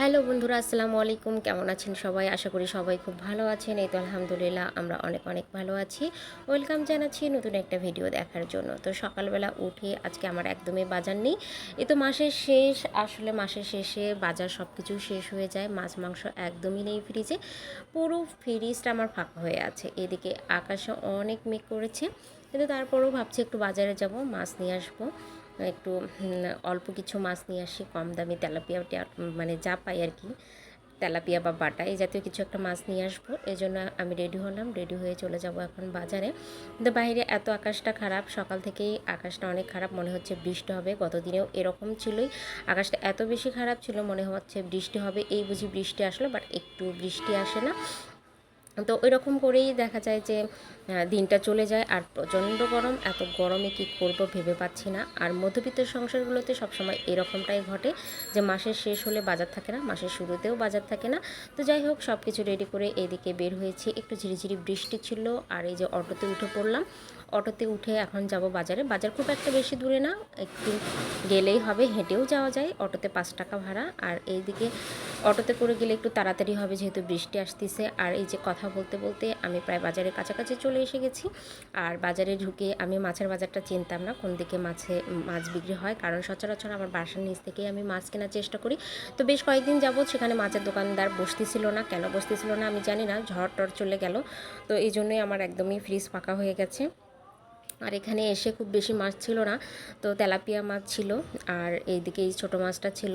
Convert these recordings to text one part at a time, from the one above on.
Hello বন্ধুরা, আসসালামু আলাইকুম। কেমন আছেন সবাই? আশা করি সবাই খুব ভালো আছেন। এই তো আলহামদুলিল্লাহ আমরা অনেক অনেক ভালো আছি। ওয়েলকাম জানাচ্ছি নতুন একটা ভিডিও দেখার জন্য। তো সকালবেলা উঠে আজকে আমার একদমই বাজার নেই। এই তো মাসের শেষ, আসলে মাসের শেষে বাজার সব কিছু শেষ হয়ে যায়। মাছ মাংস একদমই নেই ফ্রিজে। পুরো ফ্রিজটা আমার ফাঁকা হয়ে আছে। এদিকে আকাশে অনেক মেঘ করেছে, কিন্তু তারপরেও ভাবছি একটু বাজারে যাব, মাছ নিয়ে আসবো। একটু অল্প কিছু মাছ নিয়ে আসি, কম দামি তেলাপিয়া মানে যা পাই আর কি, তেলাপিয়া বা বাটা এই জাতীয় কিছু একটা মাছ নিয়ে আসবো। এই জন্য আমি রেডি হলাম, রেডি হয়ে চলে যাব এখন বাজারে। কিন্তু বাইরে এত আকাশটা খারাপ, সকাল থেকেই আকাশটা অনেক খারাপ, মনে হচ্ছে বৃষ্টি হবে। গতদিনেও এরকম ছিলই, আকাশটা এত বেশি খারাপ ছিল, মনে হচ্ছে বৃষ্টি হবে। এই বুঝি বৃষ্টি আসলো, বাট একটু বৃষ্টি আসে না। তো ওই রকম করেই দেখা যায় যে দিনটা চলে যায়। আর প্রচণ্ড গরম, এত গরমে কি করব ভেবে পাচ্ছি না। আর মধ্যবিত্ত সংসারগুলোতে সবসময় এরকমটাই ঘটে যে মাসের শেষ হলে বাজার থাকে না, মাসের শুরুতেও বাজার থাকে না। তো যাই হোক, সব কিছু রেডি করে এইদিকে বের হয়েছি। একটু ঝিরিঝিরি বৃষ্টি ছিল, আর এই যে অটোতে উঠে পড়লাম। অটোতে উঠে এখন যাব বাজারে। বাজার খুব একটা বেশি দূরে না, একটু গেলেই হবে, হেঁটেও যাওয়া যায়। অটোতে 5 টাকা ভাড়া। আর এইদিকে অটোতে করে গেলে একটু তাড়াতাড়ি হবে, যেহেতু বৃষ্টি আসতেছে। আর এই যে কথা বলতে বলতে আমি প্রায় বাজারের কাছাকাছি চলে এসে গেছি। আর বাজারে ঢুকে আমি মাছের বাজারটা চিনতাম না, কোন দিকে মাছ বিক্রি হয়, কারণ সচরাচর আমার বাসার নিচ থেকেই আমি মাছ কেনার চেষ্টা করি। তো বেশ কয়েকদিন যাবৎ সেখানে মাছের দোকানদার বসতেছিল না। কেন বসতেছিল না আমি জানি না, ঝড় টড় চলে গেল। তো এই জন্যই আমার একদমই ফ্রিজ ফাঁকা হয়ে গেছে। আর এখানে এসে খুব বেশি মাছ ছিল না, তো তেলাপিয়া মাছ ছিল। আর এইদিকে এই ছোটো মাছটা ছিল।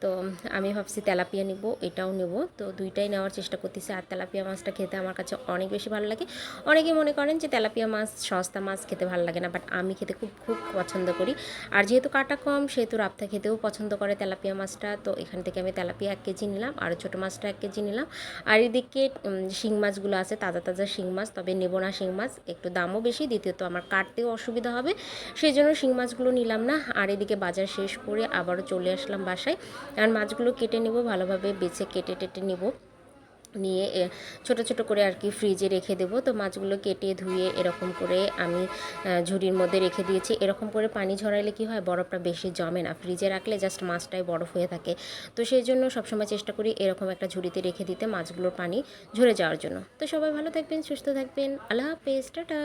তো আমি ভাবছি তেলাপিয়া নিব, এটাও নেব। তো দুইটাই নেওয়ার চেষ্টা করতেছি। আর তেলাপিয়া মাছটা খেতে আমার কাছে অনেক বেশি ভালো লাগে। অনেকে মনে করেন যে তেলাপিয়া মাছ সস্তা মাছ, খেতে ভালো লাগে না, বাট আমি খেতে খুব খুব পছন্দ করি। আর যেহেতু কাটা কম, সেহেতু রাপ্তা খেতেও পছন্দ করে তেলাপিয়া মাছটা। তো এখান থেকে আমি তেলাপিয়া 1 কেজি নিলাম, আর ছোটো মাছটা 1 কেজি নিলাম। আর এদিকে শিং মাছগুলো আছে, তাজা তাজা শিং মাছ, তবে নেব না শিং মাছ, একটু দামও বেশি, দ্বিতীয়ত আমার কাটতেও অসুবিধা হবে, সেই জন্য শিং মাছগুলো নিলাম না। আর এদিকে বাজার শেষ করে আবারও চলে আসলাম বাসায়। আর মাছগুলো কেটে নেব, ভালোভাবে বেছে কেটে টেটে নেব, নিয়ে ছোট ছোট করে আর কি ফ্রিজে রেখে দেবো। তো মাছগুলো কেটে ধুয়ে এরকম করে আমি ঝুড়ির মধ্যে রেখে দিয়েছি। এরকম করে পানি ঝরাইলে কি হয়, বরফটা বেশি জমে না, ফ্রিজে রাখলে জাস্ট মাছটাই বরফ হয়ে থাকে। তো সেই জন্য সবসময় চেষ্টা করি এরকম একটা ঝুড়িতে রেখে দিতে, মাছগুলোর পানি ঝরে যাওয়ার জন্য। তো সবাই ভালো থাকবেন, সুস্থ থাকবেন, আল্লাহ হাফেজ, টাটা।